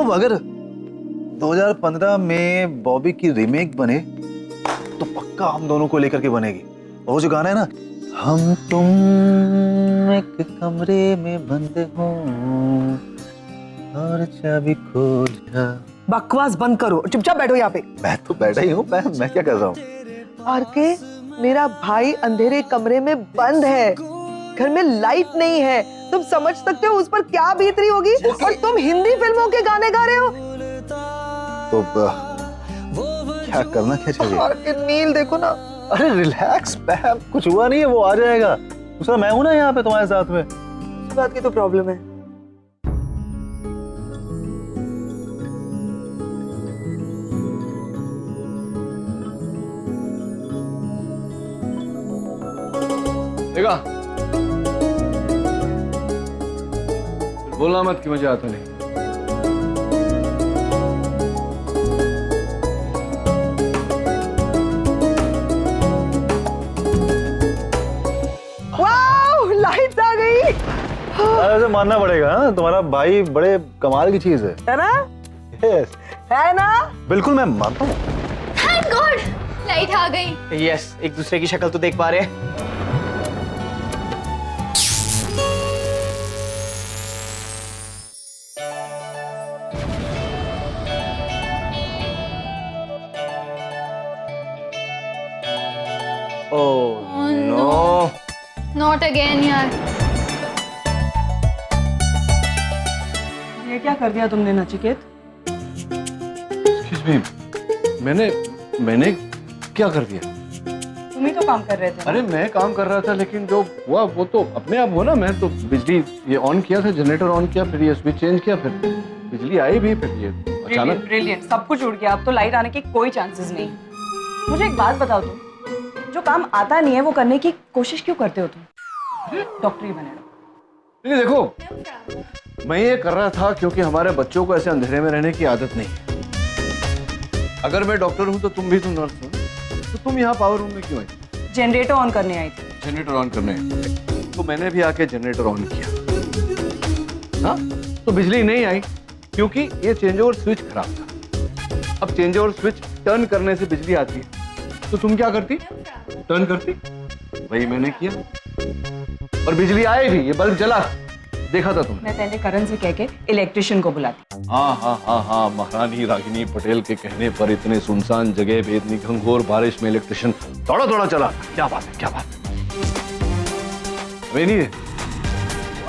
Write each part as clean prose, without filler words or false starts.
अगर 2015 में बॉबी की रीमेक बने तो पक्का हम दोनों को लेकर के बनेगी। वो जो गाना है ना, हम तुम एक कमरे में बंद हो और चाबी खो जा। बकवास बंद करो, चुपचाप बैठो यहाँ पे। मैं तो बैठा ही हूँ, मैं क्या कर रहा हूँ? और के मेरा भाई अंधेरे कमरे में बंद है, घर में लाइट नहीं है। तुम समझ सकते हो उस पर क्या बीतरी होगी। और तुम हिंदी फिल्मों के गाने गा रहे हो। तो क्या करना क्या चाहिए? और नील देखो ना। अरे रिलैक्स मैम, कुछ हुआ नहीं है, वो आ जाएगा। दूसरा मैं हूं ना यहाँ पे तुम्हारे साथ में। इस बात की तो प्रॉब्लम है। देखा, बोलना मत कि मुझे आता नहीं। वाह, लाइट्स आ गई। ऐसे मानना पड़ेगा, हाँ? तुम्हारा भाई बड़े कमाल की चीज है ना? यस है ना? बिल्कुल मैं मानता हूँ। थैंक गॉड, लाइट आ गई। यस, एक दूसरे की शक्ल तो देख पा रहे हैं। ओह नो, नॉट अगेन यार। ये क्या कर दिया तुमने नचिकेत? Excuse me, मैंने क्या कर दिया? तुम ही तो काम कर रहे थे। अरे मैं काम कर रहा था, लेकिन जो हुआ वो तो अपने आप हुआ ना। मैं तो बिजली ये ऑन किया था, जनरेटर ऑन किया, फिर ये स्विच चेंज किया, फिर बिजली आई भी, फिर ये अचानक। ब्रिलियंट, सब कुछ उड़ गया। अब तो लाइट आने की कोई चांसेस नहीं। मुझे एक बात बताओ, तुम जो काम आता नहीं है वो करने की कोशिश क्यों करते हो? तुम डॉक्टर ही बने रहो। नहीं देखो, मैं ये कर रहा था क्योंकि हमारे बच्चों को ऐसे अंधेरे में रहने की आदत नहीं है। अगर मैं डॉक्टर हूँ तो तुम भी तो नर्स हो, तो तुम यहाँ पावर रूम में क्यों आई? जनरेटर ऑन करने आई थी। जनरेटर ऑन करने, तो मैंने भी आके जनरेटर ऑन किया। हाँ, तो बिजली नहीं आई क्योंकि ये चेंज ओवर स्विच खराब था। अब चेंज ओवर स्विच टर्न करने से बिजली आती है, तो तुम क्या करती? टर्न करती। वही मैंने किया और बिजली आई भी, ये बल्ब जला, देखा था तुमने। मैं पहले करण से कह के इलेक्ट्रिशियन को बुलाती। हाँ, महारानी रागिनी पटेल के कहने पर इतने सुनसान जगह, बेदनी घंघोर बारिश में इलेक्ट्रिशियन दौड़ा दौड़ा चला। क्या बात है, क्या बात है। नहीं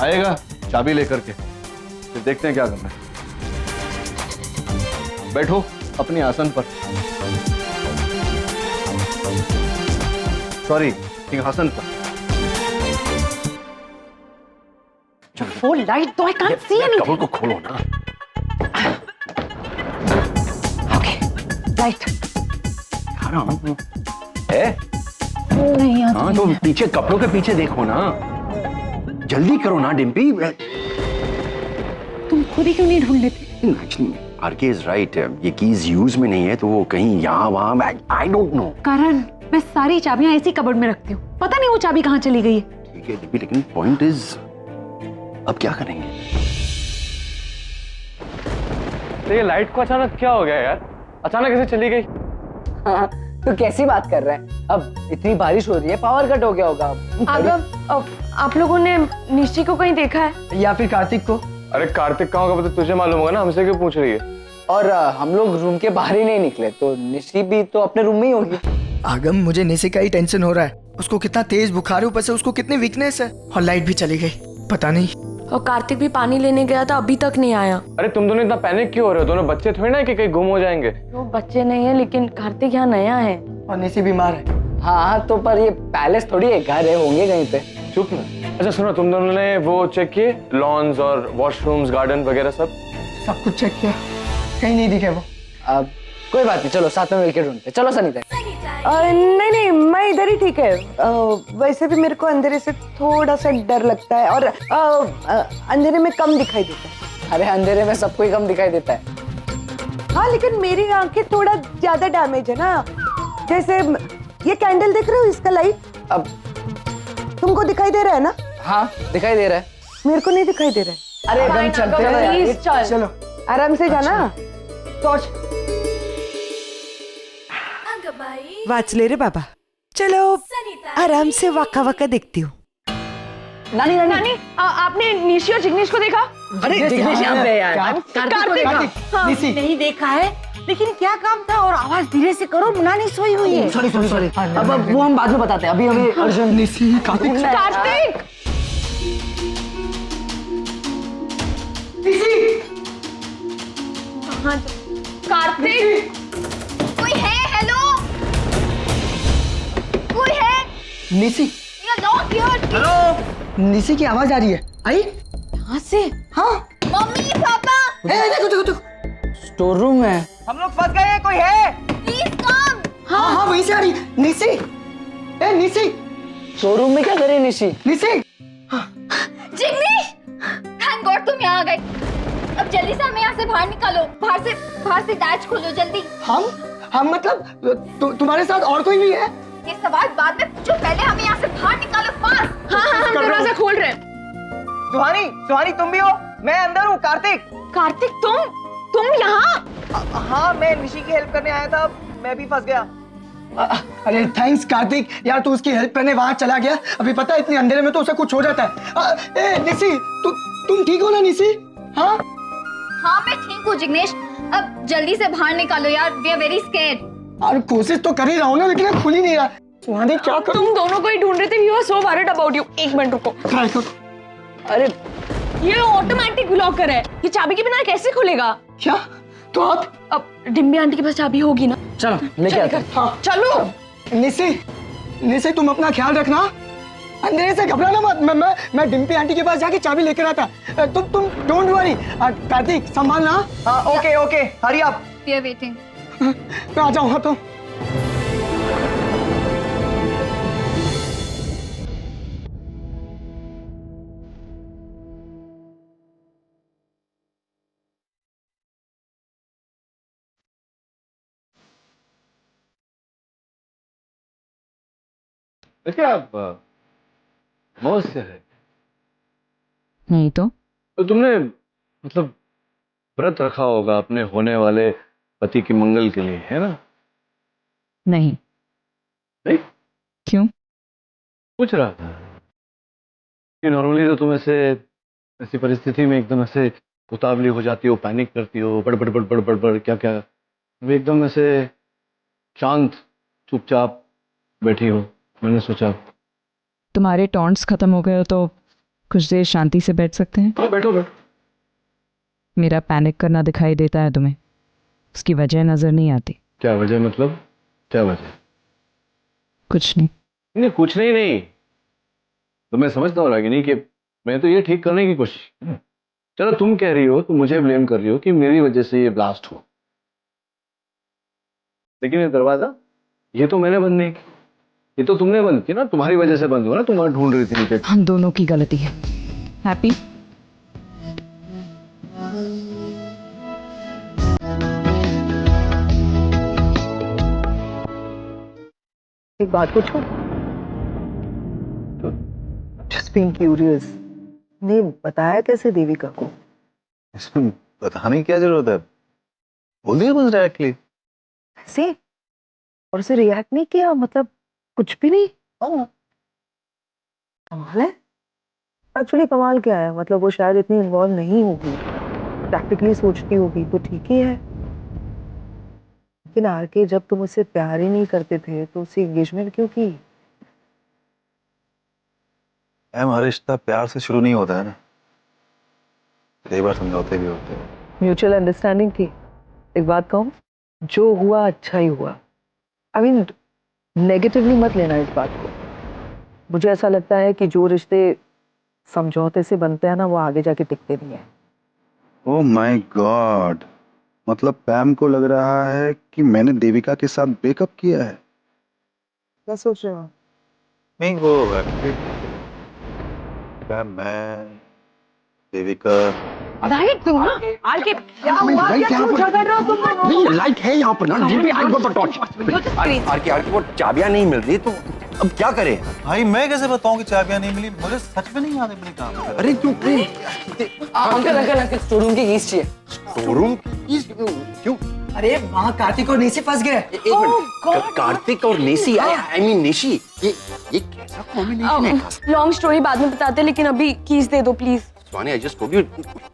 आएगा चाबी लेकर के, फिर देखते हैं क्या करना है। बैठो अपने आसन पर, सॉरी सिंहासन पर। वो लाइट तो आई कांट सी एनीथिंग। कबूल को खोलो ना। ओके, लाइट है नहीं आता। हाँ, तो पीछे कपड़ों के पीछे देखो ना, जल्दी करो ना डिम्पी। तुम खुद ही क्यों नहीं ढूंढ लेते? एक्चुअली आरके इज राइट, ये कीज यूज में नहीं है तो वो कहीं यहाँ वहाँ, आई डोंट नो। करण, मैं सारी चाबियां ऐसी कबर्ड में रखती हूँ, पता नहीं वो चाबी कहाँ चली गई है। ठीक है डिम्पी, लेकिन पॉइंट इज अब क्या करेंगे? तो ये लाइट को अचानक क्या हो गया यार? अचानक कैसे चली गई? हाँ, तो कैसी बात कर रहा है? अब इतनी बारिश हो रही है, पावर कट हो गया होगा। अब आप लोगों ने निश्ची को कहीं देखा है? या फिर कार्तिक को? अरे कार्तिक कहाँ होगा, तुझे मालूम होगा ना, हमसे क्यों पूछ रही है? और हम लोग रूम के बाहर ही नहीं निकले, तो निश्ची भी तो अपने रूम में ही होगी। आगम, मुझे निशी का ही टेंशन हो रहा है। उसको कितना तेज बुखार है, ऊपर से उसको कितनी वीकनेस है, और लाइट भी चली गई, पता नहीं। और कार्तिक भी पानी लेने गया था, अभी तक नहीं आया। अरे तुम दोनों इतना पैनिक क्यों हो रहे हो? दोनों बच्चे थोड़ी ना कि कहीं गुम हो जाएंगे। वो बच्चे नहीं है, लेकिन कार्तिक यहाँ नया है और निशी बीमार है। हाँ, तो पर ये पैलेस थोड़ी है, घर है, होंगे कहीं पे। चुप ना। अच्छा सुनो, तुम दोनों ने वो चेक किए, लॉन्स और वॉशरूम्स, गार्डन वगैरह सब कुछ चेक किया, कहीं नहीं दिखे वो। अब कोई बात नहीं, चलो साथ में मिलकर ढूंढते। चलो सनीता। नहीं, मैं इधर ही ठीक है। वैसे भी मेरे को अंधेरे से थोड़ा सा डर लगता है, और अंधेरे में कम दिखाई देता है। अरे अंधेरे में सबको ही कम दिखाई देता है। हाँ, लेकिन मेरी आंखें थोड़ा ज्यादा डैमेज है ना। जैसे ये कैंडल देख रहे हो, इसका लाइट अब तुमको दिखाई दे रहा है ना? हाँ, दिखाई दे रहा है। मेरे को नहीं दिखाई दे रहा है। अरे एकदम चलते हैं यार, प्लीज चल चलो आराम से जाना। टॉर्च वाच ले रे बाबा, चलो आराम से वाका वाका देखती हूँ। नानी नानी नानी आपने निशी और जिग्नेश को देखा? अरे जिग्नेश यहाँ पे यार। कार्तिक हाँ, निशी नहीं देखा है, लेकिन क्या काम था? और आवाज धीरे से करो, नानी सोई हुई है। सॉरी सॉरी सॉरी, अब वो हम बाद में बताते हैं, अभी हमें अर्जुन निशी कार्तिक कार्तिक कार्तिक कोई है? हेलो, कोई है? Nishi You're not here. Nishi की आवाज आ रही है। आई कहाँ से? हाँ मम्मी पापा, देखो देखो देखो, स्टोर रूम में। हम लोग फंस गए, कोई है? Please come. हाँ हाँ वहीं से आ रही है। निशी, ए निशी, शोरूम में क्या करे निशी? निशी जिग्नेश, थैंक गॉड तुम यहाँ आ गए। अब जल्दी से हमें यहाँ से बाहर निकालो, बाहर से डैच खोलो जल्दी। हम मतलब तुम्हारे साथ और कोई भी है? ये सवाल बाद में पूछो, पहले हमें यहाँ से बाहर निकालो फास्ट। हाँ हाँ हम दरवाजा खोल रहे हैं। सुहानी तुम भी हो? मैं अंदर हूँ। कार्तिक कार्तिक तुम यहाँ? हाँ, मैं निशी की हेल्प करने आया था, मैं भी फंस गया। अरे थैंक्स कार्तिक, यार तू उसकी हेल्प करने वहां चला गया। अभी पता है इतने अंधेरे में तो उसे कुछ हो जाता है। ए निशी, तुम ठीक हो ना निशी? हाँ हाँ मैं ठीक हूँ जिग्नेश, अब जल्दी से बाहर निकालो यार, वी आर वेरी स्कैर्ड। और कोशिश तो कर ही रहा हूँ ना, लेकिन खुल ही नहीं रहा। सुहानी क्या करूं? तुम दोनों को ही ढूंढ रहे थे, we were so worried about you. एक मिनट रुको। ट्राई करो। अरे ये ऑटोमेटिक लॉकर है, ये चाबी के बिना कैसे खुलेगा? क्या? तो आप? अब डिम्बी आंटी के पास चाबी होगी ना? चलो लेके आते हैं। हाँ चलो। निशी तुम अपना ख्याल रखना, अंधेरे से घबराना मत। मैं डिम्पी आंटी के पास जाके चाबी लेकर आता। तुम डोंट वरी। कार्तिक संभालना। हाँ okay, hurry up. We are waiting. मैं आ जाऊँ। हाँ तो देखिए आप मौज से है नहीं तो तुमने मतलब व्रत रखा होगा अपने होने वाले पति के मंगल के लिए, है ना? नहीं। नहीं? क्यों? पूछ रहा था कि नॉर्मली तो तुम ऐसी परिस्थिति में एकदम ऐसे उतावली हो जाती हो, पैनिक करती हो, बड़बड़ बड़बड़ बड़बड़ क्या क्या, अभी एकदम ऐसे शांत चुपचाप बैठी हो। मैंने सोचा तुम्हारे टॉन्ट्स खत्म हो गए हो तो कुछ देर शांति से बैठ सकते हैं। हाँ बैठो बैठो। मेरा पैनिक करना दिखाई देता है तुम्हें, उसकी वजह नजर नहीं आती। क्या वजह? मतलब क्या वजह? कुछ नहीं। नहीं कुछ नहीं तो मैं समझता हूँ रागिनी कि मैं तो ये ठीक करने की कोशिश। चलो तुम कह रही हो, तुम मुझे ब्लेम कर रही हो कि मेरी वजह से ये ब्लास्ट हो, लेकिन ये दरवाजा ये तो मैंने बंद नहीं किया, ये तो तुमने बंद किया ना, तुम्हारी वजह से बंद हुआ ना, तुम वहां ढूंढ रही थी नीचे। हम दोनों की गलती है। हैप्पी? एक बात पूछूं? Just being curious, ने बताया कैसे देविका को? इसमें बताने की क्या जरूरत है, बोल दिया बस डायरेक्टली। ऐसे? और उसे रिएक्ट नहीं किया, मतलब कुछ भी नहीं? कमाल है। एक्चुअली कमाल क्या है, मतलब वो शायद इतनी इन्वॉल्व नहीं होगी, प्रैक्टिकली सोचती होगी तो ठीक ही है। लेकिन आरके, जब तुम उससे प्यार ही नहीं करते थे तो उससे एंगेजमेंट क्यों की? हमारा रिश्ता प्यार से शुरू नहीं होता है ना, कई बार समझौते भी होते हैं। म्यूचुअल अंडरस्टैंडिंग थी। एक बात कहूँ, जो हुआ अच्छा ही हुआ। आई मीन नेगेटिवली मत लेना इस बात को। मुझे ऐसा लगता है कि जो रिश्ते समझौते से बनते हैं ना, वो आगे जाके टिकते नहीं है। ओह माय गॉड, मतलब पैम को लग रहा है कि मैंने देविका के साथ ब्रेकअप किया है। क्या सोच रहे हो? नहीं वो पैम, मैं, देविका। लाइट दो ना। आरके क्या हुआ? क्या झगड़ रहे हो तुम दोनों? नहीं लाइट है यहाँ पर ना, आरके वो चाबियां नहीं मिल रही तो अब क्या करें? भाई मैं कैसे बताऊं कि चाबियां नहीं मिली? मुझे सच में नहीं याद है मैंने कहा था। अरे तू अंकल अंकल अंकल शोरूम की कीज चाहिए। शोरूम क्यों? अरे वहाँ कार्तिक और निशी फंस गए। एक मिनट, कार्तिक और नेसी, आई मीन निशी, ये कैसा कॉम्बिनेशन है? लॉन्ग स्टोरी बाद में बताते, लेकिन अभी कीज दे दो please. Swani, I just told you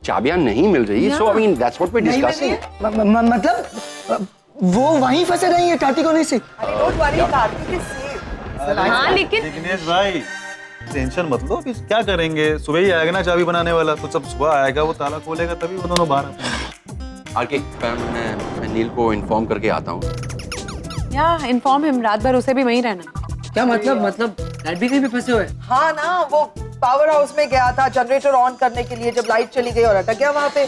चाबियां नहीं मिल रही, so I mean that's what we discussing. मतलब वो वहीं फंसे रही है कार्तिक और Nishi. Don't worry, Kartik is safe. हाँ लेकिन जिग्नेश भाई टेंशन मत लो, अभी क्या करेंगे? सुबह ही आएगा ना चाबी बनाने वाला, तो जब सुबह आएगा वो ताला खोलेगा तभी वो दोनों बाहर आएंगे। आके मैं नील को इन्फॉर्म करके आता हूँ। या इन्फॉर्म हिम, रात भर उसे भी वहीं रहना। क्या मतलब डैड भी कहीं पे फंसे हुए? हाँ ना, वो पावर हाउस में गया था जनरेटर ऑन करने के लिए, जब लाइट चली गई और अटक गया वहाँ पे।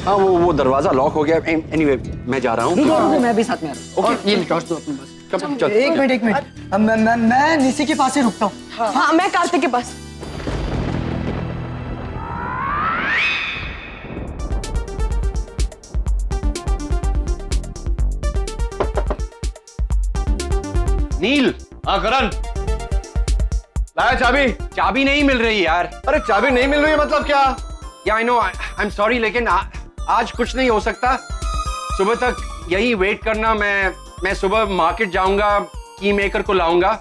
हाँ वो दरवाजा लॉक हो गया। एनीवे मैं जा रहा हूँ। मैं भी साथ में आ रहा हूँ। ये टॉर्च दो अपने पास। कब चल? एक मिनट मैं निशी के पास ही रुकता हूँ। हाँ मैं कार्तिक के पास। नील, हाँ करण, लाया चाबी? चाबी नहीं मिल रही यार। अरे चाबी नहीं मिल रही है मतलब क्या? या I know, I am sorry, लेकिन आज कुछ नहीं हो सकता। सुबह तक यही वेट करना। मैं सुबह मार्केट जाऊंगा, की मेकर को लाऊंगा,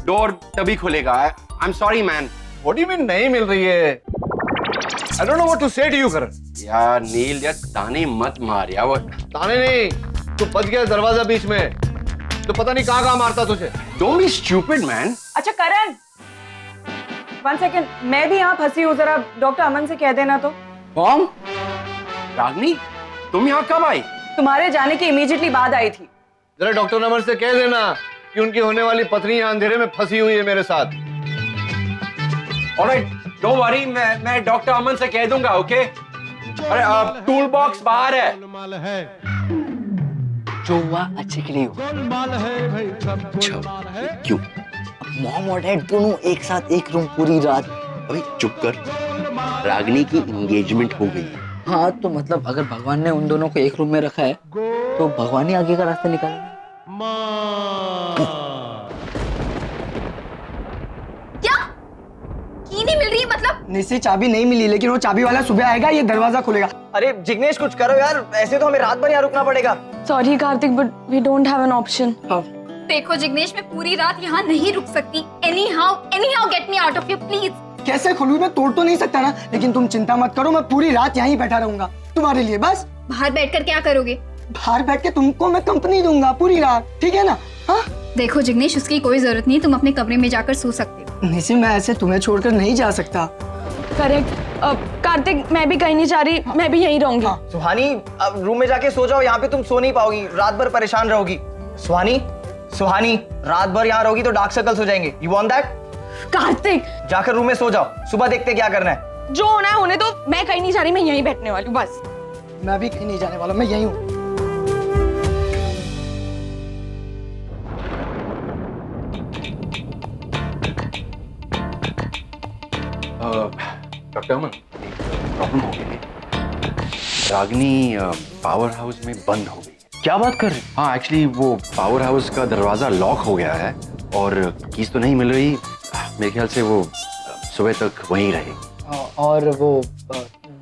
डोर तभी खुलेगा। I am sorry man. What do you mean नहीं मिल रही है? I don't know what to say to you Karan. यार नील, यार ताने मत मार यार। वो ताने नहीं, तू बच गया दरवाजा बीच में, तो पता नहीं कहाँ मारता तुझे। Don't be stupid man. अच्छा करण, 1 सेकेंड, मैं भी यहाँ फंसी हूँ, जरा डॉक्टर अमन से कह देना तो। कौन? रागनी, तुम यहाँ कब आई? तुम्हारे जाने के इमीडिएटली बाद आई थी। जरा डॉक्टर नमर से कह देना कि उनकी होने वाली पत्नी यहाँ अंधेरे में फंसी हुई है मेरे साथ। ऑलराइट, डोंट वरी, मैं डॉक्टर अमन से कह दूंगा, ओके? अरे टूल बॉक्स बाहर है। जो हुआ अच्छे के लिए हुआ। अच्छा, क्यों? मॉम और डैड दोनों एक साथ एक रूम पूरी रात। अबे चुप कर, रागनी की एंगेजमेंट हो गई है। हाँ तो मतलब अगर भगवान ने उन दोनों को एक रूम में रखा है तो भगवान ही आगे का रास्ता निकालेगा। क्या? की नहीं मिल रही मतलब? निशी चाबी नहीं मिली, लेकिन वो चाबी वाला सुबह आएगा, ये दरवाजा खुलेगा। अरे जिग्नेश कुछ करो यार, ऐसे तो हमें रात भर यहाँ रुकना पड़ेगा। Sorry Kartik, but we don't have an option. हाँ। देखो जिग्नेश, मैं पूरी रात यहाँ नहीं रुक सकती। Any how get me out of here please. कैसे खुलूं? मैं तोड़ तो नहीं सकता ना, लेकिन तुम चिंता मत करो, मैं पूरी रात यहीं बैठा रहूंगा तुम्हारे लिए। बस बाहर बैठकर क्या करोगे? बाहर बैठ के तुमको मैं कंपनी दूंगा पूरी रात, ठीक है ना? हाँ देखो जिग्नेश, उसकी कोई जरूरत नहीं, तुम अपने कमरे में जाकर सो सकते हो। निशी, मैं ऐसे तुम्हें छोड़कर नहीं जा सकता। करेक्ट। कार्तिक, मैं भी कहीं नहीं जा रही, मैं भी यहीं रहूंगी। सुहानी, अब रूम में जाके सो जाओ, यहाँ पे तुम सो नहीं पाओगी, रात भर परेशान रहोगी। सुहानी, रात भर यहाँ रहोगी तो डार्क सर्कल्स हो जाएंगे। You want that? कार्तिक, जाकर रूम में सो जाओ, सुबह देखते क्या करना है। जो होना है होने दो, मैं कहीं नहीं जा रही, मैं यहीं बैठने वाली हूँ बस। मैं भी कहीं नहीं जाने वाला, मैं यहीं हूँ। डॉक्टर अमन, प्रॉब्लम हो गई। रागनी पावर हाउस में बंद हो गई। क्या बात कर रहे? हाँ एक्चुअली वो पावर हाउस का दरवाजा लॉक हो गया है और कीज तो नहीं मिल रही। मेरे ख्याल से वो सुबह तक वहीं रहेगी। और वो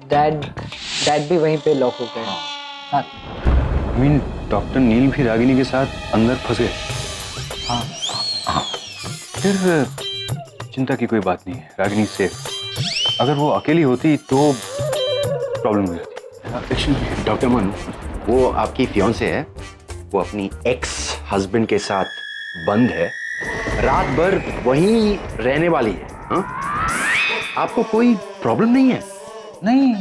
डैड भी वहीं पे लॉक हो गए। हाँ। I mean, डॉक्टर नील भी रागिनी के साथ अंदर फंस गए। हाँ। फिर चिंता की कोई बात नहीं है, रागिनी सेफ। अगर वो अकेली होती तो प्रॉब्लम हो जाती। डॉक्टर अमन, वो आपकी फियांसे है, वो अपनी एक्स हस्बैंड के साथ बंद है, रात भर वहीं रहने वाली है। हाँ? आपको कोई प्रॉब्लम नहीं है? नहीं,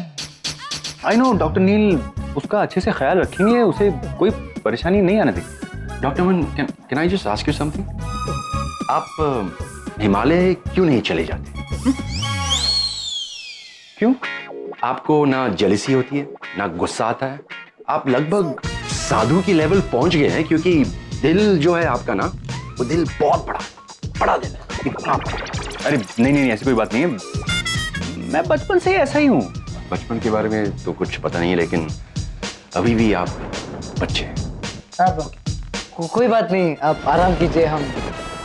आई नो डॉक्टर नील उसका अच्छे से ख्याल रखेंगे, उसे कोई परेशानी नहीं आने देगी। Doctor Aman, can I just ask you something? आप हिमालय क्यों नहीं चले जाते? क्यों? आपको ना जेलसी होती है, ना गुस्सा आता है। आप लगभग साधु की लेवल पहुंच गए हैं, क्योंकि दिल जो है आपका ना, वो दिल बहुत बड़ा दिल है, इतना बड़ा। अरे नहीं, ऐसी कोई बात नहीं है, मैं बचपन से ही ऐसा ही हूँ। बचपन के बारे में तो कुछ पता नहीं है, लेकिन अभी भी आप बच्चे हैं। कोई बात नहीं, आप आराम कीजिए, हम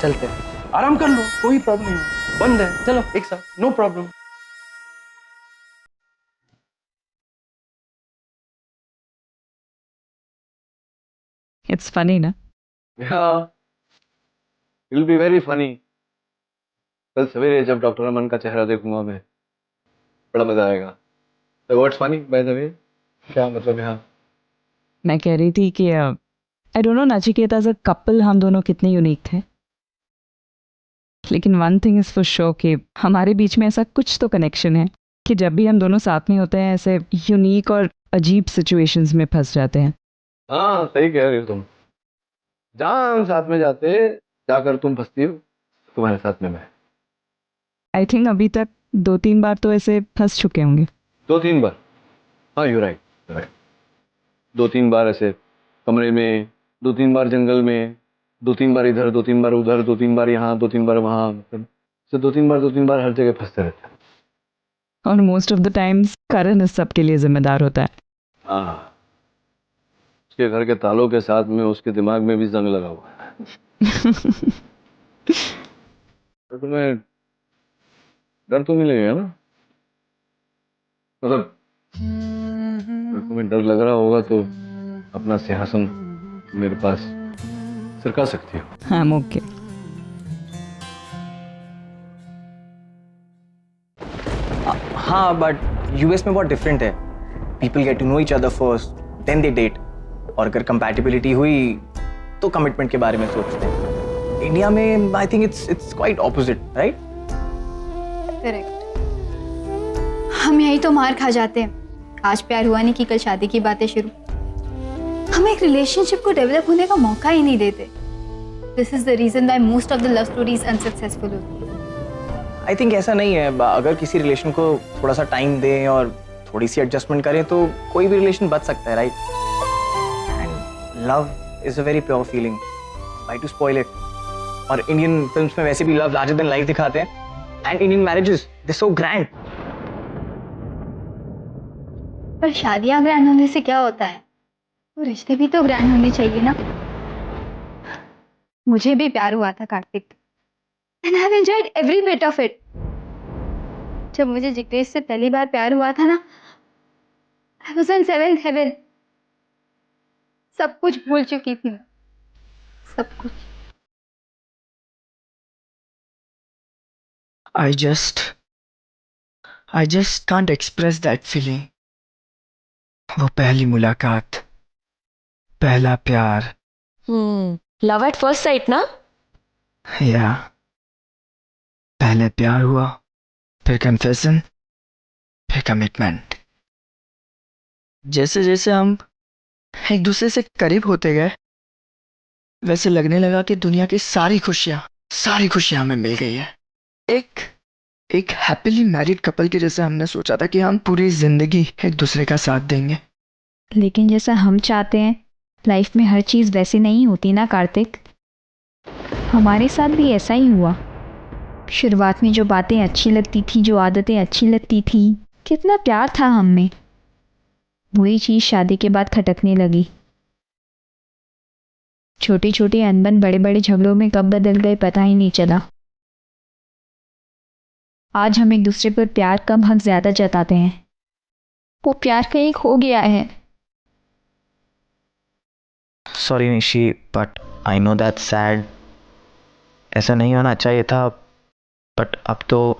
चलते हैं। आराम कर लो, कोई प्रॉब्लम नहीं, बंद है, चलो एक साथ, नो प्रॉब्लम। इट्स फनी ना? Yeah, it will be very funny. कल सवेरे जब डॉक्टर अमन का चेहरा देखूंगा मैं, बड़ा मजा आएगा। So what's funny by the way? क्या मतलब यहाँ? मैं कह रही थी कि I don't know Nachiket as a couple हम दोनों कितने यूनिक थे, लेकिन one thing is for sure कि हमारे बीच में ऐसा कुछ तो कनेक्शन है कि जब भी हम दोनों साथ में होते हैं ऐसे यूनिक और अजीब सिचुएशंस में फंस जाते हैं। हाँ सही कह रही हो तुम। जहाँ हम साथ में जाते, जाकर तुम फंसती हो, तुम्हारे साथ में मैं। आई थिंक अभी तक 2-3 बार तो ऐसे फंस चुके होंगे। 2-3 बार? हाँ यू राइट, राइट। 2-3 बार ऐसे कमरे में, 2-3 बार जंगल में, 2-3 बार इधर, 2-3 बार उधर, 2-3 बार यहाँ, 2-3 बार वहाँ, मतलब से 2-3 बार हर जगह फंसते रहते हैं। और मोस्ट ऑफ द टाइम्स करण इस सब के लिए जिम्मेदार होता है। हाँ, उसके घर के तालों के साथ में उसके दिमाग में भी जंग लगा हुआ है। तो तुम्हें डर तो नहीं लगेगा ना? मतलब अगर तुम्हें डर लग रहा होगा तो अपना सिंहासन मेरे पास सरका सकती हो। हाँ ओके। हाँ बट यूएस में बहुत डिफरेंट है। People get to know each other first, then they date, और अगर कंपैटिबिलिटी हुई तो कमिटमेंट के बारे में सोचते हैं। इंडिया में I think it's quite opposite, right? Correct. हम यही तो मार खा जाते हैं। आज प्यार हुआ नहीं कि कल शादी की बातें शुरू। हम एक रिलेशनशिप को डेवलप होने का मौका ही नहीं देते। This is the reason why most of the love stories unsuccessful होती है। आई थिंक ऐसा नहीं है। अगर किसी रिलेशन को थोड़ा सा टाइम दें और थोड़ी सी एडजस्टमेंट करें तो कोई भी रिलेशन बच सकता है, right? And love is a very pure feeling, why to spoil it? और इंडियन फिल्म्स में वैसे भी लव लार्जर देन लाइफ दिखाते हैं, and Indian marriages they so grand. पर शादियां ग्रैंड होने से क्या होता है? वो रिश्ते भी तो ग्रैंड होने चाहिए ना। मुझे भी प्यार हुआ था Kartik, and I have enjoyed every bit of it. जब मुझे जिग्नेश से पहली बार प्यार हुआ था ना, I was in seventh heaven. सब कुछ भूल चुकी थी मैं, सब कुछ। I just can't express that feeling. वो पहली मुलाकात, पहला प्यार। लव एट फर्स्ट साइट ना? या पहले प्यार हुआ, फिर कन्फेशन, फिर कमिटमेंट। जैसे जैसे हम एक दूसरे से करीब होते गए, वैसे लगने लगा कि दुनिया की सारी खुशियां हमें मिल गई है। एक हैप्पीली मैरिड कपल के जैसे हमने सोचा था कि हम पूरी जिंदगी एक दूसरे का साथ देंगे। लेकिन जैसा हम चाहते हैं लाइफ में हर चीज़ वैसे नहीं होती ना कार्तिक। हमारे साथ भी ऐसा ही हुआ। शुरुआत में जो बातें अच्छी लगती थी, जो आदतें अच्छी लगती थी, कितना प्यार था हम में, वही चीज़ शादी के बाद खटकने लगी। छोटे छोटे अनबन बड़े बड़े झगड़ों में कब बदल गए पता ही नहीं चला। आज हम एक दूसरे पर प्यार कम हक ज़्यादा जताते हैं। वो प्यार कहीं खो गया है। Sorry Nishi, but I know that sad. ऐसा नहीं होना चाहिए था, बट अब तो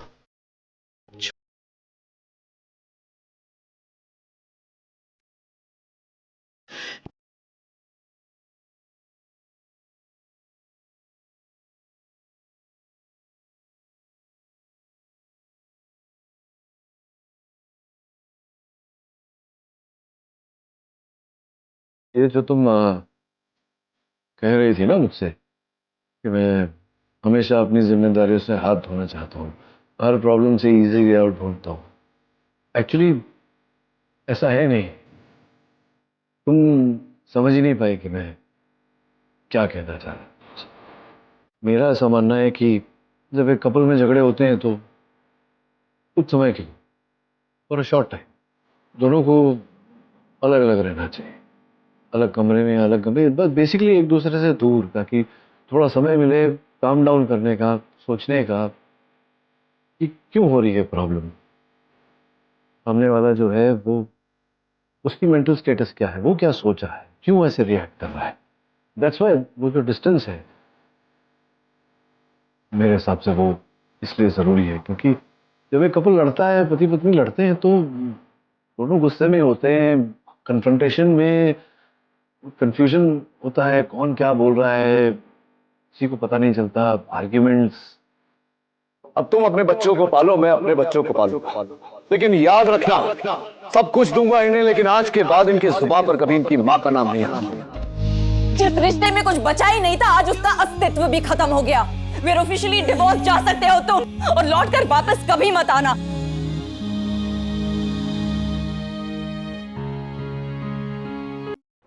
ये जो तुम कह रही थी ना मुझसे कि मैं हमेशा अपनी जिम्मेदारियों से हाथ धोना चाहता हूँ, हर प्रॉब्लम से इजी वे आउट ढूंढता हूँ। एक्चुअली ऐसा है नहीं। तुम समझ ही नहीं पाए कि मैं क्या कहना चाह रहा। मेरा ऐसा मानना है कि जब एक कपल में झगड़े होते हैं तो कुछ समय के लिए, फॉर अ शॉर्ट टाइम, दोनों को अलग अलग रहना चाहिए। अलग कमरे में, अलग कमरे, बस बेसिकली एक दूसरे से दूर, ताकि थोड़ा समय मिले काम डाउन करने का, सोचने का कि क्यों हो रही है प्रॉब्लम। सामने वाला जो है वो, उसकी मेंटल स्टेटस क्या है, वो क्या सोचा है, क्यों ऐसे रिएक्ट कर रहा है। दैट्स व्हाई वो जो डिस्टेंस है मेरे हिसाब से वो इसलिए जरूरी है, क्योंकि जब एक कपल लड़ता है, पति पत्नी लड़ते हैं, तो दोनों गुस्से में होते हैं, कन्फ्रंटेशन में कंफ्यूजन होता है, कौन क्या बोल रहा है किसी को पता नहीं चलता, आर्ग्यूमेंट्स। अब तुम अपने बच्चों को पालो, मैं अपने बच्चों को पालू, लेकिन याद रखना सब कुछ दूंगा इन्हें, लेकिन आज के बाद इनकी जुबान पर कभी इनकी मां का नाम नहीं आना। जिस रिश्ते में कुछ बचा ही नहीं था, आज उसका अस्तित्व भी खत्म हो गया। फिर ऑफिशियली डिवोर्स जा सकते हो तुम, और लौट कर वापस कभी मत आना।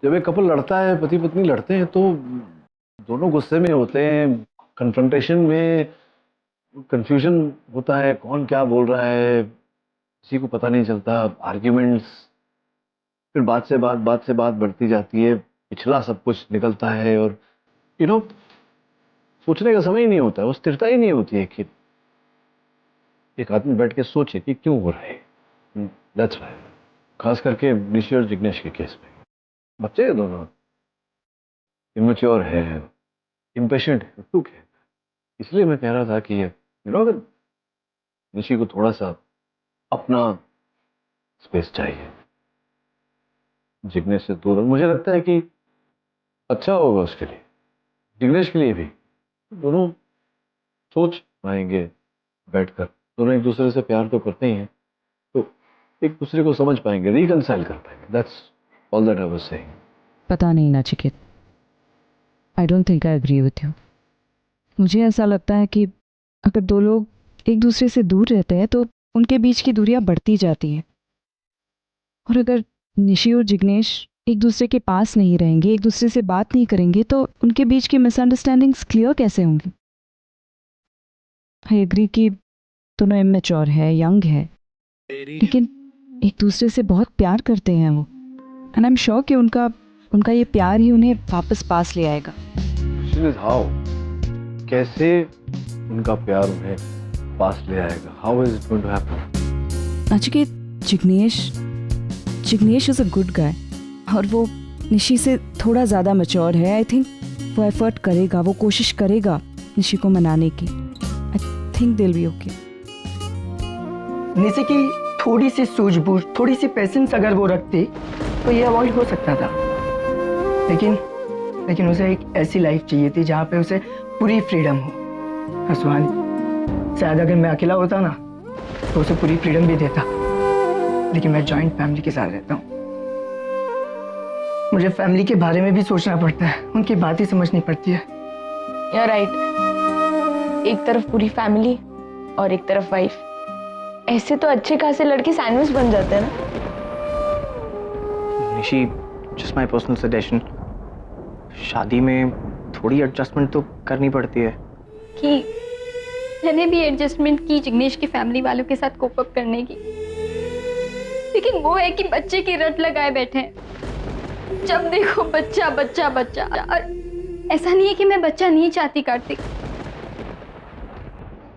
जब एक कपल लड़ता है, पति पत्नी लड़ते हैं, तो दोनों गुस्से में होते हैं, कन्फ्रंटेशन में कंफ्यूजन होता है, कौन क्या बोल रहा है किसी को पता नहीं चलता, आर्ग्यूमेंट्स। फिर बात से बात बढ़ती जाती है, पिछला सब कुछ निकलता है, और सोचने का समय ही नहीं होता है, वो स्थिरता ही नहीं होती है कि एक आदमी बैठ के सोचे कि क्यों हो रहा है। दैट्स व्हाई, खास करके निशी और जिग्नेश के केस में, बच्चे हैं दोनों, इमेच्योर है, इम्पेशेंट है, टूक है। इसलिए मैं कह रहा था कि अगर निशी को थोड़ा सा अपना स्पेस चाहिए, जिग्नेश से दूर, मुझे लगता है कि अच्छा होगा उसके लिए, जिग्नेश के लिए भी। दोनों सोच पाएंगे बैठकर, दोनों एक दूसरे से प्यार तो करते ही हैं, तो एक दूसरे को समझ पाएंगे, रिकंसाइल कर पाएंगे। That's all that I was saying. पता नहीं Nachiket, I don't think I agree with you. मुझे ऐसा लगता है कि अगर दो लोग एक दूसरे से दूर रहते हैं तो उनके बीच की दूरियां बढ़ती जाती हैं, और अगर निशी और जिग्नेश एक दूसरे के पास नहीं रहेंगे, एक दूसरे से बात नहीं करेंगे, तो उनके बीच की मिसअंडरस्टैंडिंग्स क्लियर कैसे होंगी। आई एग्री कि दोनों इमेच्योर है, यंग है, लेकिन एक दूसरे से बहुत प्यार करते हैं वो, एंड आई एम श्योर कि उनका ये प्यार ही उन्हें वापस पास ले आएगा। हाउ, कैसे उनका प्यार उन्हें पास ले आएगा? How is it going to happen? Nachiket, Jignesh is a good guy, और वो निशी से थोड़ा ज़्यादा मैच्योर है। आई थिंक वो एफर्ट करेगा, वो कोशिश करेगा निशी को मनाने की। आई थिंक दिल बी ओके। निशी की थोड़ी सी सूझबूझ, थोड़ी सी पेशेंस अगर वो रखती तो ये अवॉइड हो सकता था, लेकिन उसे एक ऐसी लाइफ चाहिए थी जहाँ पे उसे पूरी फ्रीडम हो। सुहानी, शायद अगर मैं अकेला होता ना तो उसे पूरी फ्रीडम भी देता, लेकिन मैं जॉइंट फैमिली के साथ रहता हूँ। मुझे फैमिली के बारे में भी सोचना पड़ता है, उनकी बात ही समझनी पड़ती है। यार राइट, एक तरफ पूरी फैमिली और एक तरफ वाइफ, ऐसे तो अच्छे खासे लड़के सैंडविच बन जाते हैं ना। Nishi, just my personal suggestion, शादी में थोड़ी एडजस्टमेंट तो करनी पड़ती है। कि मैंने भी एडजस्टमेंट की जिग्नेश की फैमिली वालों के साथ कोप अप करने की, लेकिन वो है कि बच्चे की रट लगाए बैठे हैं। जब देखो बच्चा बच्चा बच्चा, और ऐसा नहीं है कि मैं बच्चा नहीं चाहती कार्तिक,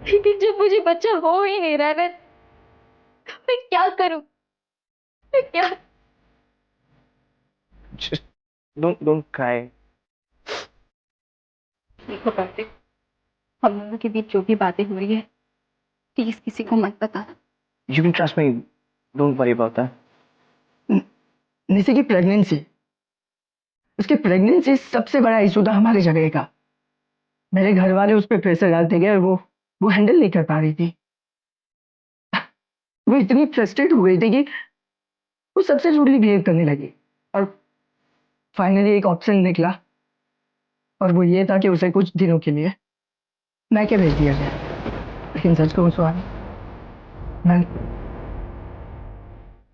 लेकिन जब मुझे बच्चा हो ही नहीं रहा, मैं क्या करूं? मैं क्या? Just don't cry. देखो कार्तिक, हम दोनों के बीच जो भी बातें हो रही है, प्लीज किसी को मत बताना। You can trust me. Don't worry about that. Nishi की प्रेगनेंसी, उसकी प्रेगनेंसी सबसे बड़ा इशू था हमारे झगड़े का। मेरे घर वाले उस पर प्रेशर डालते गए और वो हैंडल नहीं कर पा रही थी। वो इतनी फ्रस्ट्रेट हो गई थी कि वो सबसे रूडली बिहेव करने लगी, और फाइनली एक ऑप्शन निकला, और वो ये था कि उसे कुछ दिनों के लिए मैके भेज दिया जाए। लेकिन सच कहूं सुहानी,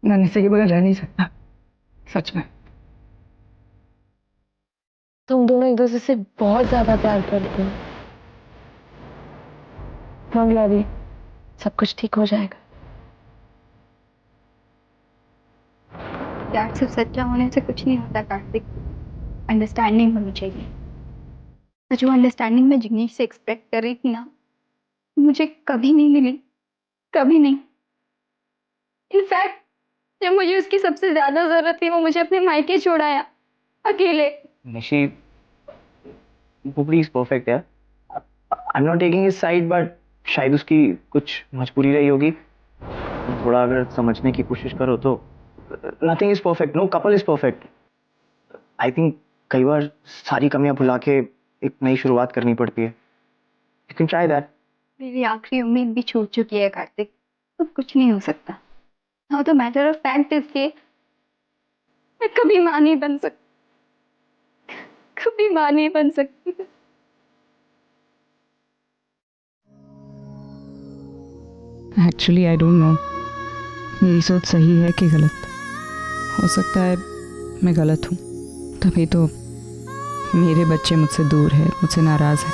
मैं निशी के बगैर रह नहीं सकता, सच में। तुम दोनों एक दूसरे से बहुत ज्यादा प्यार करते हो। मंगला दी, सब कुछ ठीक हो जाएगा। प्यार सिर्फ सच्चा होने से कुछ नहीं होता कार्तिक, अंडरस्टैंडिंग होनी चाहिए। जो अंडरस्टैंडिंग मैं जिग्नेश से एक्सपेक्ट कर रही थी ना, मुझे कभी नहीं मिली, कभी नहीं। इनफैक्ट जब मुझे उसकी सबसे ज्यादा जरूरत थी वो मुझे अपने मायके छोड़ाया अकेले। निशी, बुबली इज परफेक्ट यार। I am not taking his side, but शायद उसकी कुछ मजबूरी रही होगी। थोड़ा अगर समझने की कोशिश करो तो nothing is perfect, no couple is perfect. I think कई बार सारी कमियां भुला के एक नई शुरुआत करनी पड़ती है। You can try that. मेरी आखिरी उम्मीद भी छूट चुकी है कार्तिक, तो कुछ नहीं हो सकता। Now the matter of fact is के मैं कभी मां नहीं बन सकती, कभी मां नहीं बन सकती। एक्चुअली आई डोंट नो मेरी सोच सही है कि गलत। हो सकता है मैं गलत हूँ, तभी तो मेरे बच्चे मुझसे दूर है, मुझसे नाराज़ है।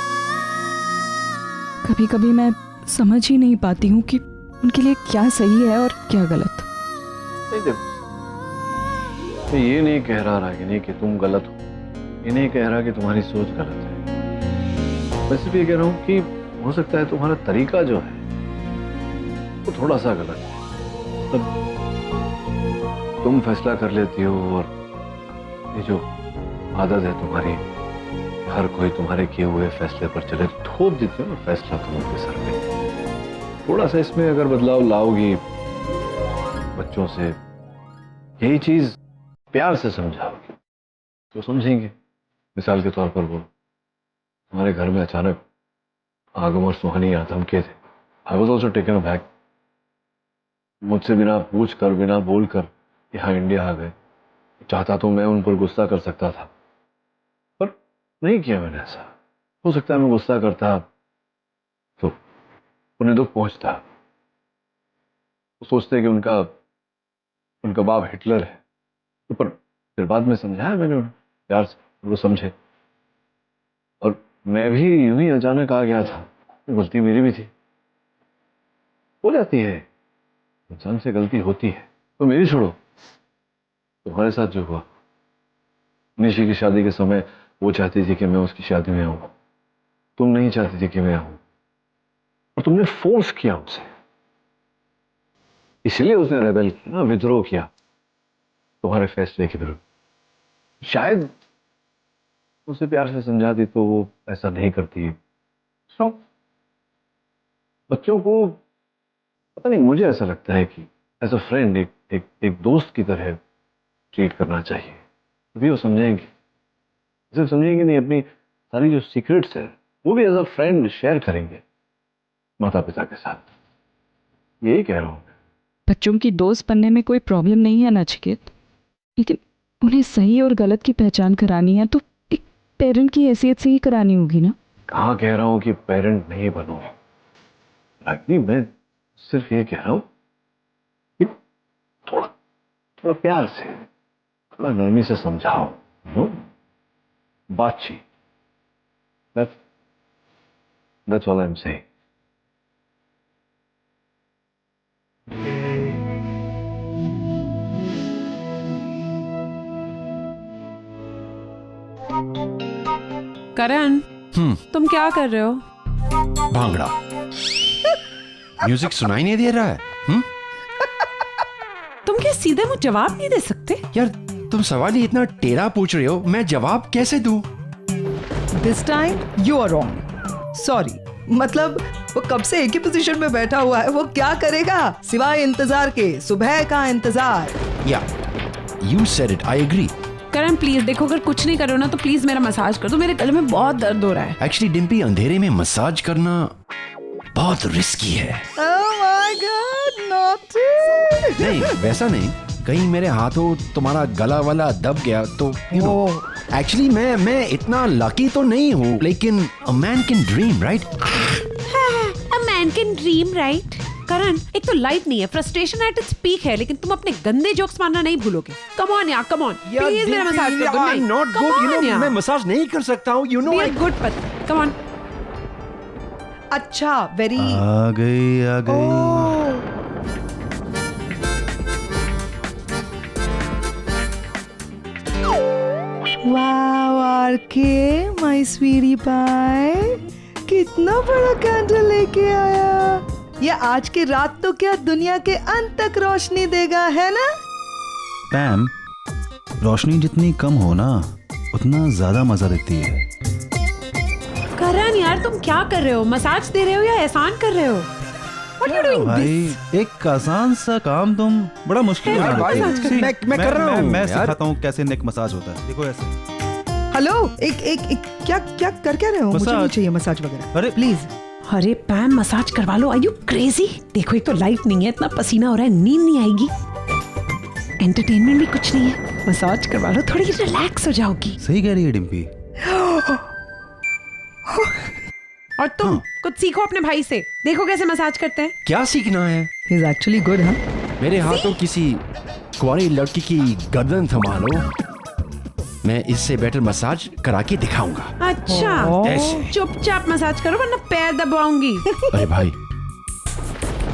कभी कभी मैं समझ ही नहीं पाती हूँ कि उनके लिए क्या सही है और क्या गलत। मैं ये नहीं कह रहा रागिनी कि तुम गलत हो, ये नहीं कह रहा कि तुम्हारी सोच गलत है। मैं सिर्फ ये कह रहा हूँ कि हो सकता है तुम्हारा तरीका जो है वो थोड़ा सा गलत है। मतलब तुम फैसला कर लेती हो और ये जो आदत है तुम्हारी, हर कोई तुम्हारे किए हुए फैसले पर चले, थोप देते हो ना फैसला तुम उनके सर पे। थोड़ा सा इसमें अगर बदलाव लाओगी, बच्चों से यही चीज प्यार से समझाओगी तो समझेंगे। मिसाल के तौर पर वो हमारे घर में अचानक आगम और सुहानी यहाँ धमके थे। I was also taken aback. मुझसे बिना पूछ कर, बिना बोल कर यहाँ इंडिया आ गए। चाहता तो मैं उन पर गुस्सा कर सकता था, पर नहीं किया मैंने ऐसा। हो सकता है मैं गुस्सा करता तो उन्हें दुख पहुंचता। वो सोचते कि उनका बाप हिटलर है, तो पर फिर बाद में समझाया मैंने उन्हें प्यार से, वो समझे। और मैं भी यूं ही अचानक आ गया था, गलती मेरी भी थी। हो जाती है, इंसान से गलती होती है। तो मेरी छोड़ो, तुम्हारे साथ जो हुआ, निशी की शादी के समय वो चाहती थी कि मैं उसकी शादी में आऊं, तुम नहीं चाहती थी कि मैं आऊं, और तुमने फोर्स किया उसे। इसलिए उसने रेबेल किया, विद्रोह किया तुम्हारे फैसले के विरुद्ध। शायद उसे प्यार से समझाती तो वो ऐसा नहीं करती। सो बच्चों को पता नहीं, मुझे ऐसा लगता है कि एज अ फ्रेंड, एक दोस्त की तरह ट्रीट करना चाहिए, तभी वो समझेंगे। सिर्फ समझेंगे नहीं, अपनी सारी जो सीक्रेट्स है वो भी एज अ फ्रेंड शेयर करेंगे माता पिता के साथ। यही कह रहा हूँ। बच्चों की दोस्त बनने में कोई प्रॉब्लम नहीं है नचिकेत, लेकिन उन्हें सही और गलत की पहचान करानी है तो एक पेरेंट की हैसियत से ही करानी होगी ना। कहाँ कह रहा हूँ कि पेरेंट नहीं बनो रागिनी, मैं सिर्फ ये कह रहा हूँ कि थोड़ा प्यार से, थोड़ा नरमी से समझाओ। बातचीत, that's all I'm saying. करण, तुम क्या कर रहे हो? भांगड़ा। म्यूजिक सुनाई नहीं दे रहा है? तुम क्या सीधे मुझे जवाब नहीं दे सकते? यार तुम सवाल ही इतना टेढ़ा पूछ रहे हो, मैं जवाब कैसे दूं? This time you are wrong. Sorry, मतलब वो कब से एक ही पोजीशन में बैठा हुआ है, वो क्या करेगा सिवाय इंतजार के, सुबह का इंतजार। Yeah you said it, I agree. Karan please देखो, अगर कुछ नहीं करो ना तो प्लीज मेरा मसाज कर दो, मेरे गले में बहुत दर्द हो रहा है। एक्चुअली डिम्पी, अंधेरे में मसाज करना बहुत रिस्की है। Oh my God, naughty! नहीं वैसा नहीं, कहीं मेरे हाथों तुम्हारा गला वाला दब गया तो एक्चुअली मैं इतना लकी तो नहीं हूँ, लेकिन a man can dream right. A man can dream right. Karan, एक तो लाइफ नहीं है, फ्रस्ट्रेशन एट इट्स पीक है, लेकिन तुम अपने गंदे जोक्स मारना नहीं भूलोगे। कम ऑन यार, कम ऑन प्लीज मेरा मसाज कर दो। I'm not good, you know, मैं मसाज नहीं कर सकता हूँ, you know। Be a good person, come on। अच्छा, वेरी आ गई वाह आरके माय स्वीटी पाई, कितना बड़ा कैंडल लेके आया। ये आज की रात तो क्या दुनिया के अंत तक रोशनी देगा, है ना? पैम, रोशनी जितनी कम हो ना उतना ज्यादा मजा देती है। करण यार तुम क्या कर रहे हो? मसाज दे रहे हो या एहसान कर रहे हो? What are you doing भाई this? एक आसान सा काम तुम बड़ा मुश्किल यार, बना देते हो। मसाज मैं कर रहा हूँ। मैं सिखाता हूँ कैसे नेक मसाज होता है। देखो ऐसे। हेलो, एक क्या क्या कर क्या रहे हो? मुझे नहीं चाहिए मसाज वगैरह। अरे प्लीज। अरे पैम मसाज करवा लो। Are you crazy? देखो एक तो लाइट नहीं है, इतना पसीना हो रहा है, नींद नहीं आएगी, एंटरटेनमेंट भी कुछ नहीं है। मसाज करवा लो, थोड़ी रिलैक्स हो जाओगी। सही कह रही है डिम्पी। और तुम कुछ सीखो अपने भाई से, देखो कैसे मसाज करते हैं। क्या सीखना है? He's actually good, huh? मेरे हाथों किसी कुंवारी लड़की की गर्दन थमा लो, मैं इससे बेटर मसाज करा के दिखाऊंगा। अच्छा, ऐसे। चुपचाप मसाज करो वरना पैर दबाऊंगी। अरे भाई,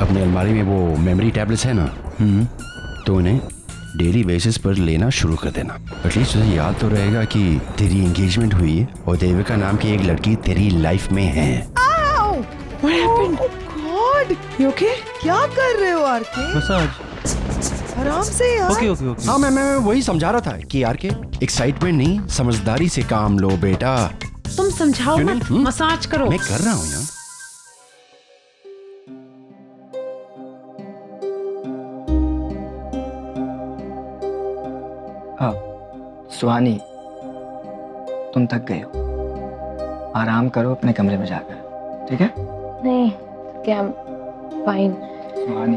अपने अलमारी में वो मेमोरी टैबलेट्स है ना, तो उन्हें डेली बेसिस पर लेना शुरू कर देना। एटलीस्ट तुझे याद तो रहेगा कि तेरी एंगेजमेंट हुई है और देविका नाम की एक लड़की तेरी लाइफ में है। What happened? God, you okay? क्या कर रहे हो आरके? मसाज। आराम से यार। ओके। हाँ, मैं वही समझा रहा था कि यार के एक्साइटमेंट नहीं, समझदारी से काम लो बेटा। तुम समझाओ मत, मसाज करो। मैं कर रहा हूँ यार। हाँ सुहानी, तुम थक गए हो, आराम करो अपने कमरे में जाकर, ठीक है? नहीं क्या, फाइन। सुहानी,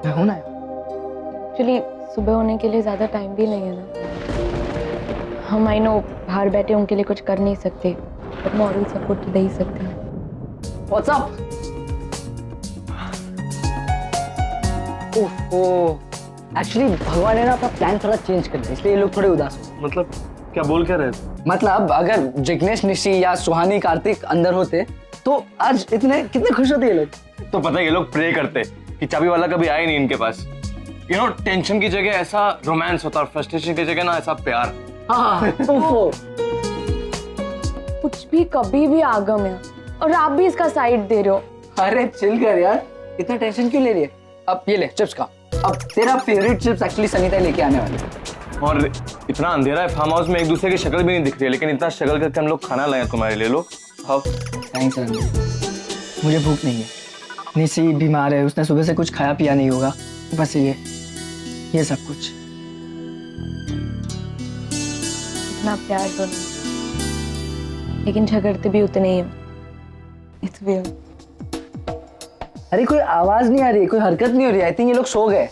मैं हूं ना। एक्चुअली सुबह होने के लिए ज़्यादा टाइम भी नहीं है ना। हम आई नो बाहर बैठे उनके लिए कुछ कर नहीं सकते, बट मॉरल सपोर्ट तो दे ही सकते हैं। What's up? ओह, एक्चुअली भगवान ने ना अपना प्लान थोड़ा चेंज कर दिया, इसलिए ये लोग थोड़े उदास हो। मतलब क्या बोल क्या रहे थे? मतलब अगर जिग्नेश, निशी या सुहानी, कार्तिक अंदर होते तो आज इतने कितने खुश होते ये लोग। तो पता है ये लोग प्रे करते कि चाबी वाला कभी आए नहीं इनके पास। यू नो, टेंशन की जगह ऐसा रोमांस होता और फ्रस्ट्रेशन की जगह ना ऐसा प्यार। हाँ, कुछ भी कभी भी आगम है और आप भी इसका साइड दे रहे हो। अरे चिल कर यार, इतना टेंशन क्यों ले रही है? अब ये ले चिप्स खा। अब तेरा फेवरेट चिप्स एक्चुअली सनीता लेके आने वाली है। और इतना अंधेरा है फार्म हाउस में, एक दूसरे की शक्ल भी नहीं दिख रही है, लेकिन इतना स्ट्रगल करके हम लोग खाना लाए तुम्हारे लिए। लो खाओ। थैंक्स रणवीर, मुझे भूख नहीं है। निशी बीमार है, उसने सुबह से कुछ खाया पिया नहीं होगा, बस ये सब कुछ। इतना प्यार तो नहीं, लेकिन झगड़ते भी उतने ही हो। It's weird. अरे कोई आवाज नहीं आ रही, कोई हरकत नहीं हो रही। आई थिंक ये लोग सो गए।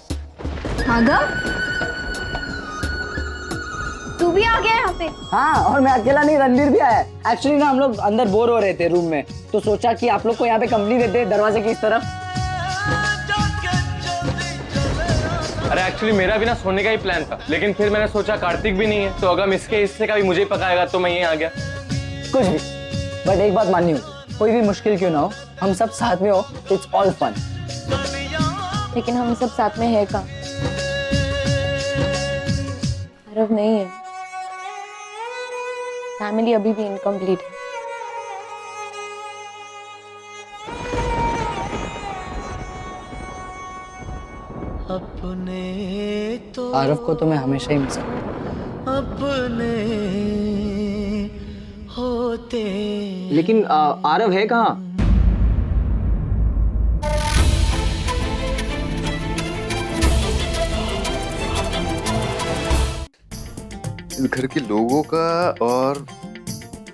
तू भी आ गया यहाँ पे? हाँ, और मैं अकेला नहीं, रणवीर भी आया है। एक्चुअली ना हम लोग अंदर बोर हो रहे थे रूम में, तो सोचा कि आप लोग को यहाँ पे कंपनी देते हैं दरवाजे की इस तरफ। अरे एक्चुअली मेरा भी ना सोने का ही प्लान था, लेकिन फिर मैंने सोचा कार्तिक भी नहीं है, तो अगर इसके हिस्से का भी मुझे ही पकाएगा, तो मैं यहीं आ गया। कुछ भी, बट एक बात माननी होगी, कोई भी मुश्किल क्यों ना हो, हम सब साथ में हो, इट्स ऑल फन। लेकिन हम सब साथ में है कहाँ? आरव नहीं है, फैमिली अभी भी इनकम्प्लीट है। आरव को तो मैं हमेशा ही मिस करूंगा। लेकिन आरव है कहाँ? इस घर के लोगों का और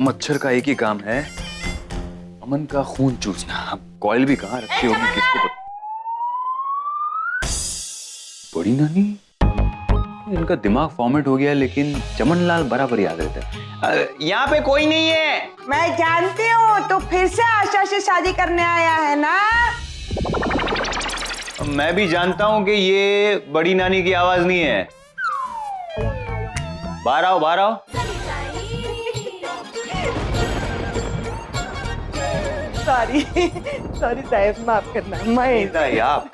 मच्छर का एक ही काम है, अमन का खून चूसना। अब कॉइल भी कहाँ रखी होगी किसको पता। बड़ी नानी, इनका दिमाग फॉर्मेट हो गया, लेकिन चमन लाल बराबर याद रहता है। यहाँ पे कोई नहीं है। मैं जानती हूँ, तो फिर से आशा से शादी करने आया है ना? मैं भी जानता हूँ कि ये बड़ी नानी की आवाज नहीं है। बाहर आओ, बाहर आओ। सॉरी साहब, माफ करना। मैं आप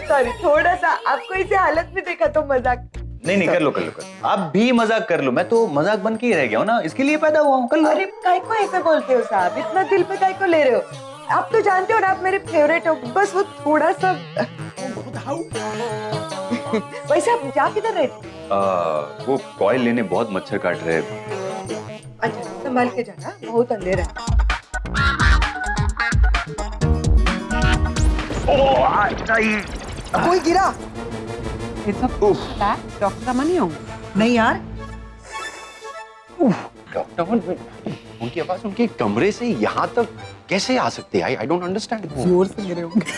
सॉरी, थोड़ा सा आपको इसे हालत में देखा तो मजाक। नहीं नहीं, कर लो कर लो कर लो। आप भी मजाक कर लो, मैं तो मजाक बन के ही रह गया हूँ ना, इसके लिए पैदा हुआ हूँ। कर लो। अरे काय को ऐसे बोलते हो साहब, इतना दिल पे काय को ले रहे हो? आप तो जानते हो ना, आप मेरे फेवरेट हो, बस वो थोड़ा सा वैसे आप जा किधर रहे थे? वो कॉइल लेने बहुत मच्छर काट रहे हैं। अच्छा संभाल के जाना, बहुत अंधेरा है। कोई गिरा? डॉक्टर अमन ही हूँ। नहीं यार, डॉक्टर अमन, उनकी आवाज उनके कमरे से यहाँ तक कैसे आ सकती है? I don't understand. जोर से गिरे होंगे।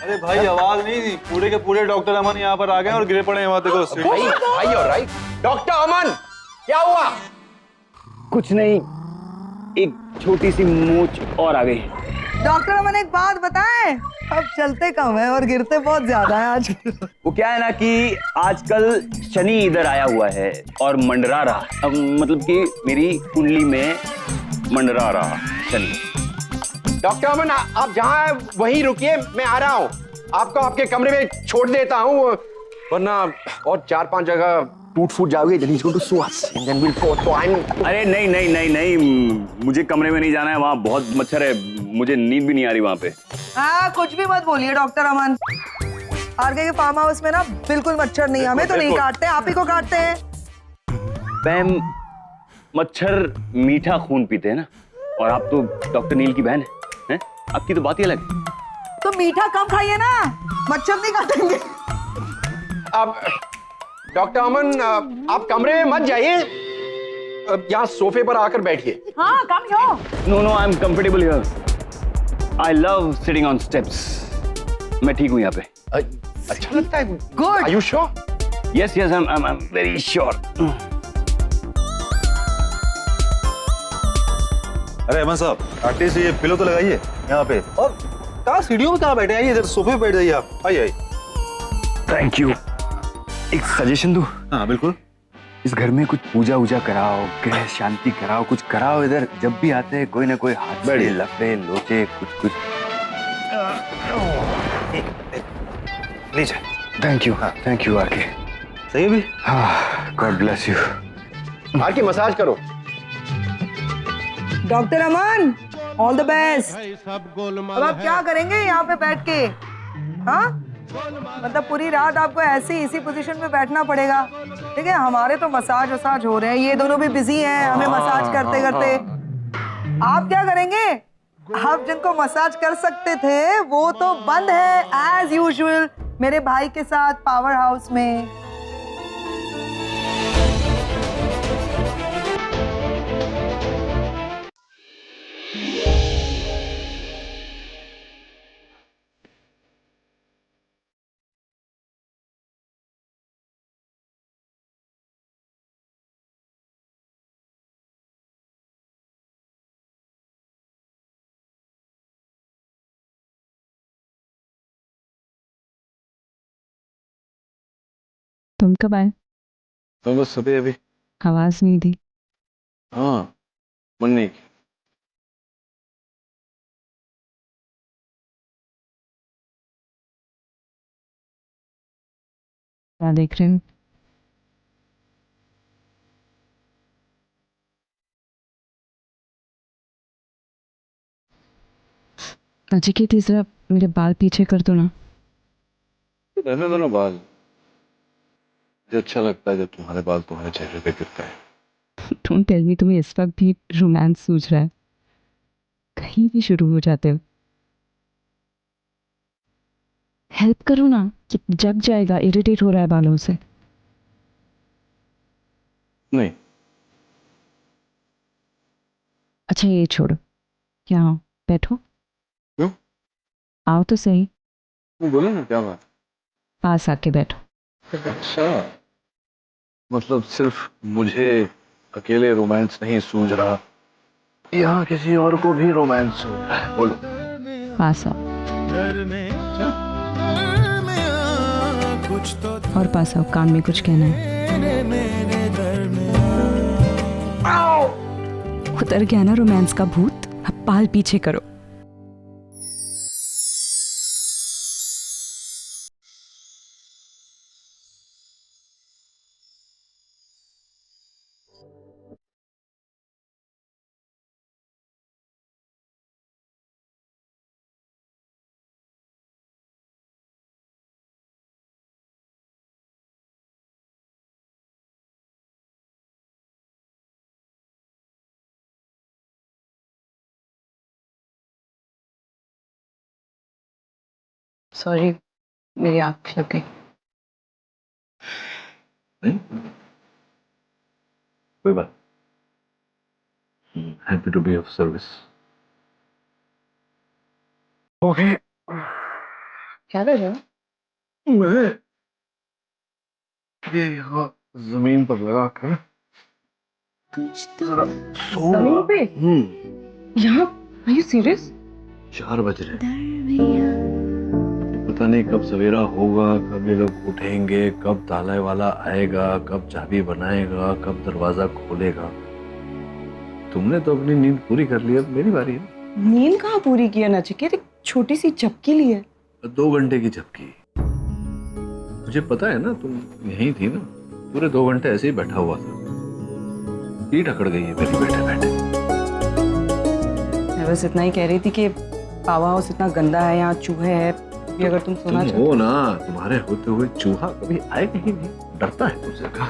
अरे भाई आवाज नहीं थी, पूरे के पूरे डॉक्टर अमन यहाँ पर आ गए और गिरे पड़े हैं वहां। देखो भाई ऑलराइट। डॉक्टर अमन, क्या हुआ? कुछ नहीं, एक छोटी सी मोच और आ गई। डॉक्टर अमन एक बात बताएं, अब चलते कम है और गिरते बहुत ज्यादा है आज। वो क्या है ना कि आजकल शनि इधर आया हुआ है और मंडरा रहा, अब मतलब कि मेरी कुंडली में मंडरा रहा शनि। डॉक्टर अमन, आप जहाँ हैं वहीं रुकिए, मैं आ रहा हूँ। आपको आपके कमरे में छोड़ देता हूँ, वरना और 4-5 जगह टूट फूट जाओगे। then he's going to sue us and then we'll go to I'm... अरे नहीं नहीं नहीं नहीं, मुझे कमरे में नहीं जाना है, वहाँ बहुत मच्छर है, मुझे नींद भी नहीं आ रही वहाँ पे। हाँ कुछ भी मत बोलिए डॉक्टर अमन, आरके के फार्म हाउस में ना बिल्कुल मच्छर नहीं, हमें तो नहीं काटते, आप ही को काटते हैं। मैम, मच्छर मीठा खून पीते हैं ना, और आप तो डॉक्टर नील की बहन हैं? आपकी तो बात ही अलग है। तो मीठा कम खाइए ना, मच्छर नहीं काटेंगे। अब डॉक्टर अमन, आप कमरे में मत जाइए, यहाँ सोफे पर आकर बैठिए। हाँ come yo. No no, I am comfortable here. I love sitting on steps. मैं ठीक हूँ यहाँ पे। अच्छा लगता है? Good. Are you sure? Yes yes, I am very sure. अरे अमन साहब, एटलीस्ट ये पिलो तो लगाइए यहाँ पे। और कहाँ सीढ़ियों में कहाँ बैठे? आइए इधर सोफे पे बैठ जाइए आप। आइए। Thank you. एक सजेशन दूं? हाँ बिल्कुल। इस घर में कुछ पूजा वूजा कराओ, ग्रह शांति कराओ, कुछ कराओ। इधर जब भी आते हैं कोई ना कोई हाथ बड़े लफड़े लोचे कुछ कुछ। लीजिए। Thank you RK. सही है भी? हाँ, गॉड ब्लेस यू। आके मसाज करो। Doctor Aman, all the best. अब आप क्या करेंगे यहाँ पे बैठ के? हाँ मतलब पूरी रात आपको ऐसे इसी पोजीशन में बैठना पड़ेगा, ठीक है? हमारे तो मसाज वसाज हो रहे हैं, ये दोनों भी बिजी हैं, हमें मसाज करते करते। आप क्या करेंगे? आप जिनको मसाज कर सकते थे वो तो बंद है एज यूजुअल मेरे भाई के साथ पावर हाउस में। तुम कब आए? तो बस अभी अभी। आवाज नहीं दी। हाँ, मन नहीं की। क्या देख रहे हो? नचिकेत, तीसरा मेरे बाल पीछे कर दो ना। रहने दो ना बाल, मुझे अच्छा लगता है जब तुम्हारे बाल तुम्हारे चेहरे पे गिरते हैं। डोंट टेल मी तुम्हें इस वक्त भी रोमांस सूझ रहा है। कहीं भी शुरू हो जाते हो। हेल्प करो ना, कि जग जाएगा, इरिटेट हो रहा है बालों से। नहीं। अच्छा ये छोड़ो, यहाँ आओ, बैठो। क्यों? आओ तो सही। वो बोलो ना, क्या बात? पास आके बैठो। अच्छा, मतलब सिर्फ मुझे अकेले रोमांस नहीं सूझ रहा, यहाँ किसी और को भी रोमांस सूझ रहा है। बोलो। पास आओ। और पास आओ, कान में कुछ कहना है। उतर गया ना रोमांस का भूत, अब बाल पीछे करो। सॉरी, मेरी आँख लग गई। नहीं कोई बात। Happy to be of service. Okay. क्या कर रहे हो? मैं ये यहाँ जमीन पर लगा कर जमीन पे? यहाँ? Are you serious? 4 बज रहे। पता नहीं कब सवेरा होगा, कब ये लोग उठेंगे, कब ताले वाला आएगा, कब चाबी बनाएगा, कब दरवाजा खोलेगा। तुमने तो अपनी नींद पूरी कर ली, अब मेरी बारी है। नींद कहाँ पूरी की है नचिकेत? एक छोटी सी झपकी ली है। 2 घंटे की झपकी। मुझे पता है ना, तुम यहीं थी ना, पूरे 2 घंटे ऐसे ही बैठा हुआ था। पीठ अकड़ गई है मेरी बैठे बैठे। मैं बस इतना ही कह रही थी कि पावर हाउस इतना गंदा है, यहाँ चूहे हैं, भी अगर तुम सोना तुम हो ना, तुम्हारे होते हुए चूहा कभी आएगा ही नहीं, डरता है तुमसे। कहा